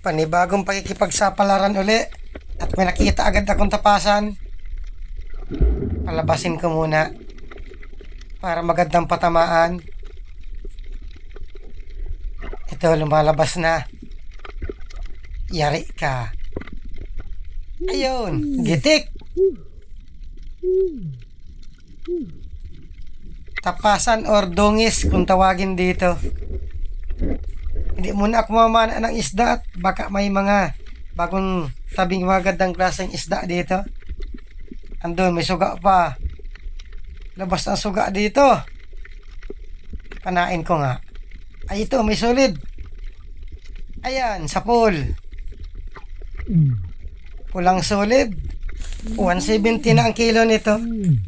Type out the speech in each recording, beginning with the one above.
Panibagong pakikipagsapalaran uli at may nakita agad akong tapasan. Palabasin ko muna para magandang patamaan. Ito, lumalabas na. Yari ka. Ayun, gitik. Tapasan or dungis kung tawagin dito. Hindi muna ako mamana ng isda at baka may mga bagong tabing magandang klaseng isda dito. Andun, may suga pa. Labas ang suga dito. Panain ko nga. Ay, ito, may solid. Ayan, sa pool. Pulang solid. 170 na ang kilo nito.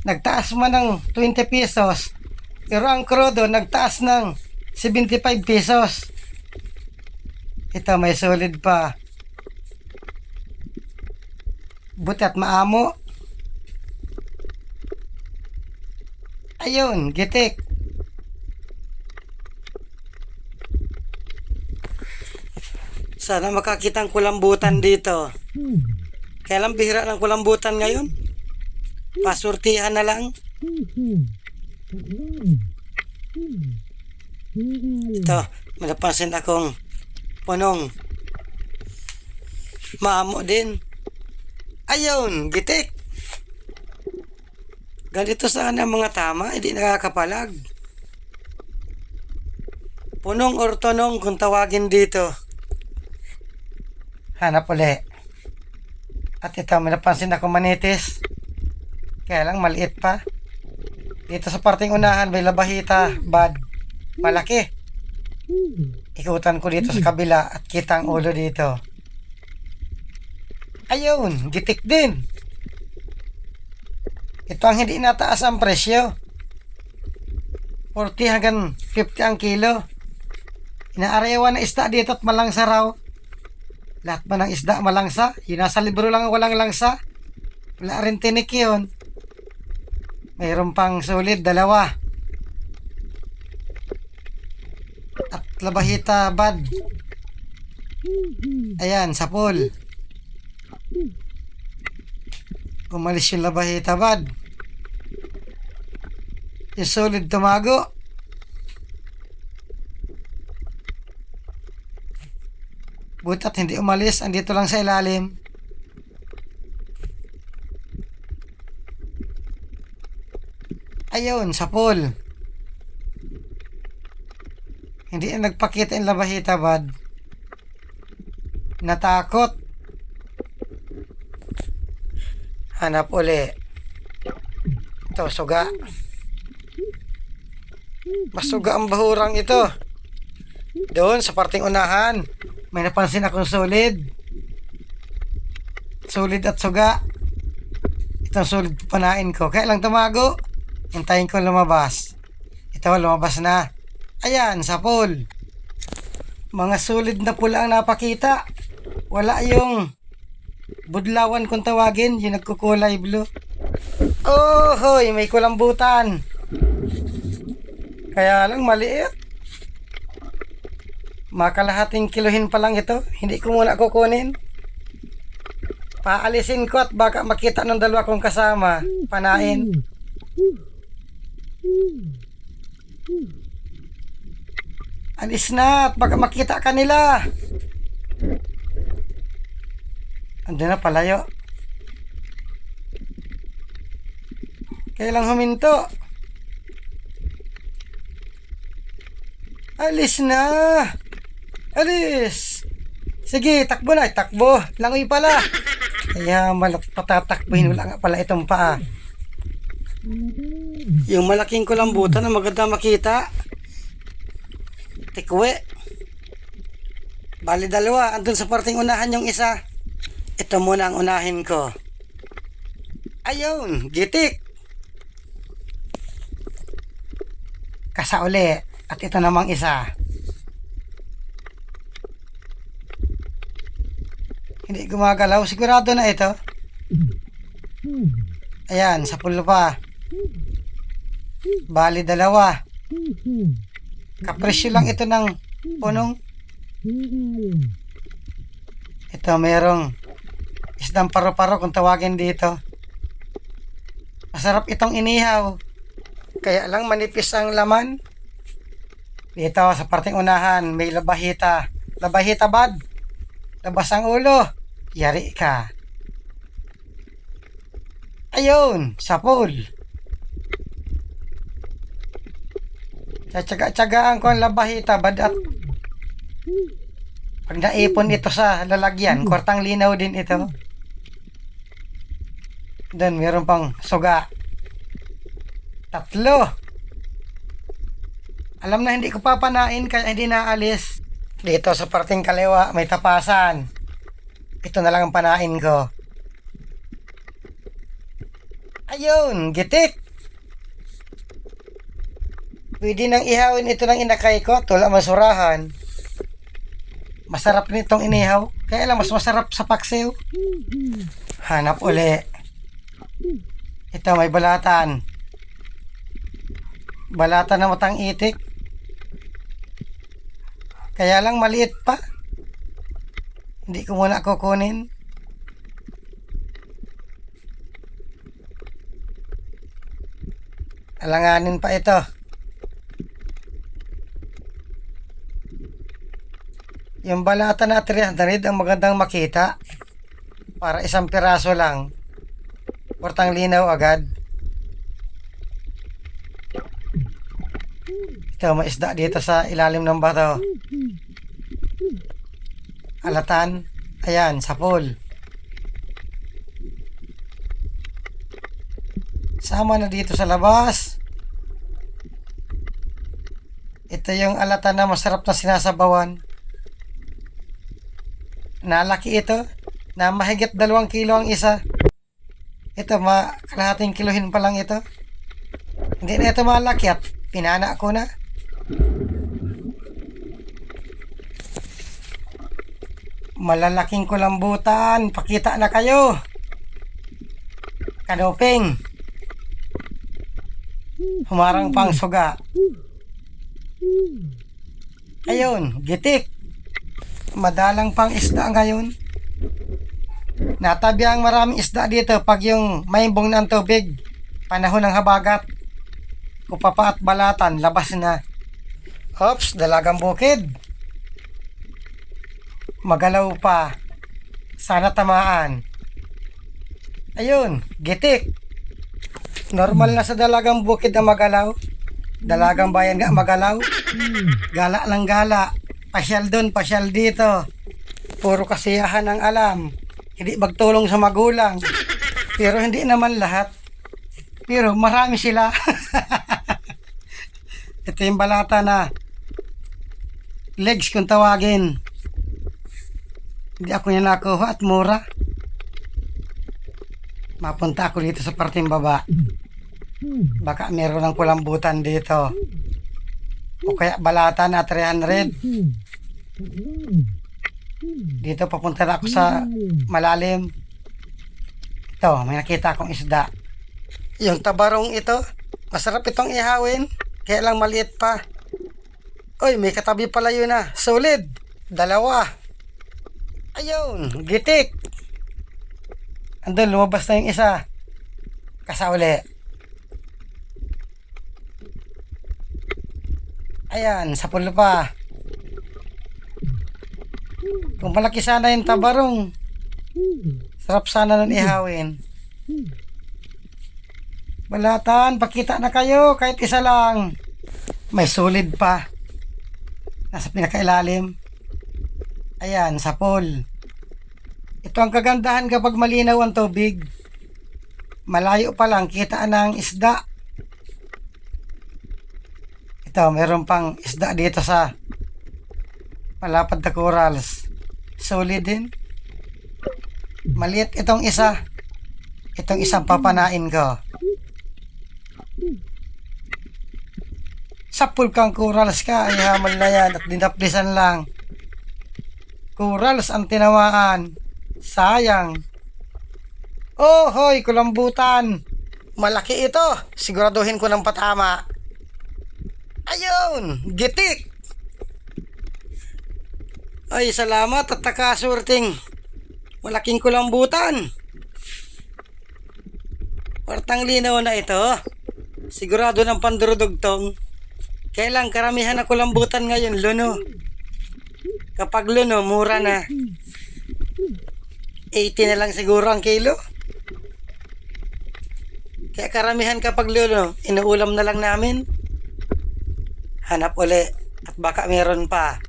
Nagtaas man ng 20 pesos. Pero ang krodo, nagtaas ng 75 pesos. Ito, may solid pa. Buti at maamo. Ayun, gitik. Sana makakita ang kulambutan dito. Kailan bihira ng kulambutan ngayon? Pasurtihan na lang. Ito, may napansin akong punong maamo din. Ayun, gitik. Ganito sana mga tama, hindi nakakapalag. Punong or tonong kung tawagin dito. Hanap uli. At ito, may napansin ako manitis. Kaya lang maliit pa. Dito sa parting unahan, may labahita, bad. Malaki. Ikutan ko dito sa kabila at kita ang ulo dito. Ayun, gitik din. Ito ang hindi nataas ang presyo. 40 hanggang 50 ang kilo. Inaarewan na isda dito at malangsa raw. Lahat ba ng isda malangsa? Yung nasa libro lang walang langsa. Wala rin tinik yun. Mayroon pang solid, 2. At labahita bad. Ayan, sa pool. Umalis yung labahita bad. Yung solid tumago. Butat hindi umalis, andito lang sa ilalim. Ayun, sa pool. Hindi na nagpakita yung labahita bad. Natakot. Hanap uli. Ito, suga. Mas suga ang bahurang ito. Doon sa parting unahan, may napansin akong solid. Solid at suga. Itong solid panain ko. Kaya lang tumago. Hintayin ko lumabas. Ito, lumabas na. Ayan, sa pool. Mga solid na pula ang napakita. Wala yung budlawan kung tawagin. Yung nagkukulay blue. Oh, hoy, may kulambutan. Kaya lang maliit. Makalahating kilohin pa lang ito. Hindi ko muna kukunin. Paalisin ko at baka makita ng dalawa kong kasama. Panain. Alis na at baka makita kanila. Andun na palayo. Kailang huminto. Alis na. Alis. Sige, takbo na. Takbo. Langoy pala. Kaya patatakbuhin. Wala nga pala itong paa. Yung malaking kulambutan na maganda makita. Tikwe. Bali 2. Andun sa parting unahan yung isa. Ito muna ang unahin ko. Ayun, gitik. Kasa uli. At ito namang isa. Hindi gumagalaw. Sigurado na ito. Ayan, sa pulo pa. Bali 2. Kapresyo lang ito ng punong. Ito, merong isdang paro-paro kung tawagin dito. Masarap itong inihaw. Kaya lang manipis ang laman. Dito sa parteng unahan, may labahita. Labahita bad. Labas ang ulo. Yari ka. Ayun, sapol. Tsaga-tsagaan ko ang labahita bad at pag naipon ito sa lalagyan, kwartang linaw din ito. Doon, meron pang suga. 3. Alam na hindi ko papanain kaya hindi naalis. Dito sa parteng kaliwa, may tapasan. Ito na lang ang panain ko. Ayun, gitik. Pwede nang ihawin ito ng inakay ko. Tula masurahan. Masarap nitong inihaw. Kaya lang mas masarap sa paksiw. Hanap uli. Ito may balatan. Balatan na matang itik. Kaya lang maliit pa. Hindi ko muna kukunin. Alanganin pa ito. Yung balata na 300 ang magandang makita. Para isang piraso lang. Portang linaw agad. Ito, may isda dito sa ilalim ng bato. Alatan. Ayan, sapol. Sama na dito sa labas. Ito yung alatan na masarap na sinasabawan. Nalaki ito. Na mahigit 2 kilo ang isa. Ito, kalahating kilohin pa lang ito. Hindi na ito malaki at pinana ko na. Malalaking kulambutan. Pakita na kayo. Kanuping. Humarang pang suga. Ayun, gitik. Madalang pang isda ngayon. Natabi ang maraming isda dito pag yung maimbong ng tubig. Panahon ng habagat. Kupapa at balatan, labas na. Ops, dalagang bukid. Magalaw pa. Sana tamaan. Ayun, gitik. Normal na sa dalagang bukid na magalaw. Dalagang bayan nga magalaw. Gala lang gala. Pasyal dun, pasyal dito. Puro kasiyahan ang alam. Hindi magtulong sa magulang. Pero hindi naman lahat. Pero marami sila. Ito yung balata na legs kung tawagin. Hindi ako niya nakuha at mura. Mapunta ako dito sa parteng baba. Baka meron ng kulambutan dito. O kaya balata na 300. Dito papunta na ako sa malalim. Ito, may nakita akong isda. Yung tabarong ito, masarap itong ihawin. Kaya lang maliit pa. Oy, may katabi pala yun na. Solid. 2. Ayun, gitik. Andun, lumabas na yung isa. Kasauli. Ayan, sapul pa. Kung malaki sana yung tabarong, sarap sana nun ihawin. Balatan, pakita na kayo, kahit isa lang. May solid pa. Nasa pinakailalim. Ayan, sapol. Ito ang kagandahan kapag malinaw ang tubig. Malayo pa lang, kita ng isda. Ito, meron pang isda dito sa malapad na corals. Solid din. Maliit itong isa. Itong isang papanain ko. Sapul kang corals ka, ay hamal na yan at dinaplisan lang. Corals ang tinamaan. Sayang. Oh, hoy, kulambutan. Malaki ito. Siguraduhin ko ng patama. Ayun, gitik. Ay, salamat at nakasurting. Malaking kulambutan. Kwartang linaw na ito. Sigurado ng pandurudugtong. Kailang karamihan na kulambutan ngayon, luno. Kapag luno, mura na. 80 na lang siguro ang kilo. Kaya karamihan kapag luno, inuulam na lang namin. Hanap uli at baka meron pa.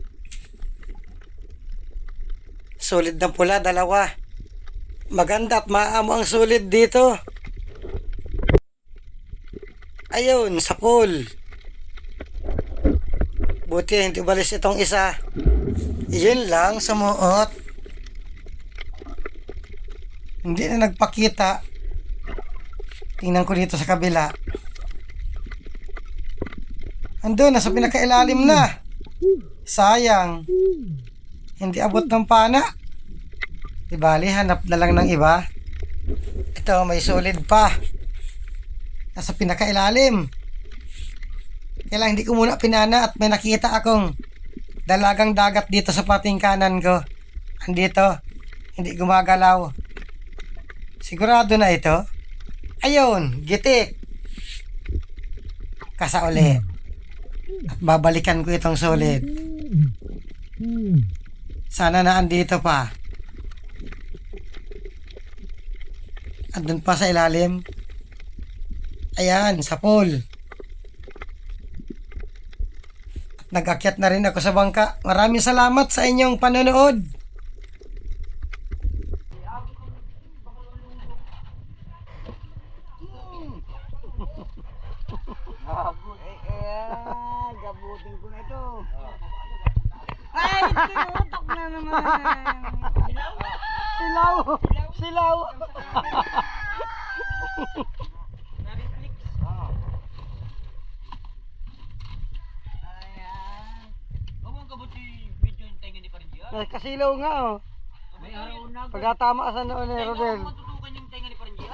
Solid na pula, dalawa. Maganda at maamo ang solid dito. Ayun, sa pool. Buti hindi balis itong isa. Yun lang, sumuot. Hindi na nagpakita. Tingnan ko dito sa kabila. Andun, nasa pinakailalim na. Sayang. Hindi abot ng pana. Di bali, hanap na lang ng iba. Ito, may solid pa. Nasa pinakailalim. Kailangan hindi ko muna pinana at may nakita akong dalagang dagat dito sa pating kanan ko. Andito. Hindi gumagalaw. Sigurado na ito. Ayun, gitik. Kasa uli. At babalikan ko itong solid. Sana na andito pa. Andun pa sa ilalim. Ayan, sa pool. At nag-akyat na rin ako sa bangka. Maraming salamat sa inyong panonood. Gabutin ko na ito. Ay, tinutok na naman. Silaw! Silaw! Ayan. Gawang kabuti video yung tenga ni Parindia. Kasilaw nga oh. May araw na. Pagkatama sa noon ni Rodel. Matutukan yung tenga ni Parindia.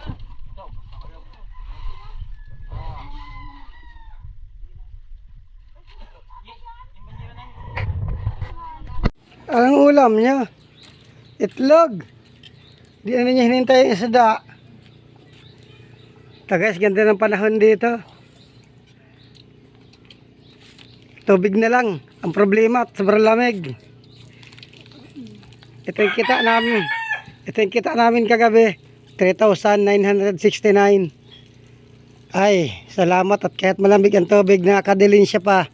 Ang ulam niya. Itlog. Di na niya hinintay yung isda. Ito guys, ganda ng panahon dito. Tubig na lang. Ang problema, sobrang lamig. Ito yung kita namin. Ito yung kita namin kagabi. 3,969. Ay, salamat at kahit malamig ang tubig, nakakadilin siya pa.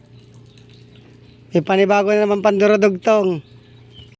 May panibago na naman pandurudugtong.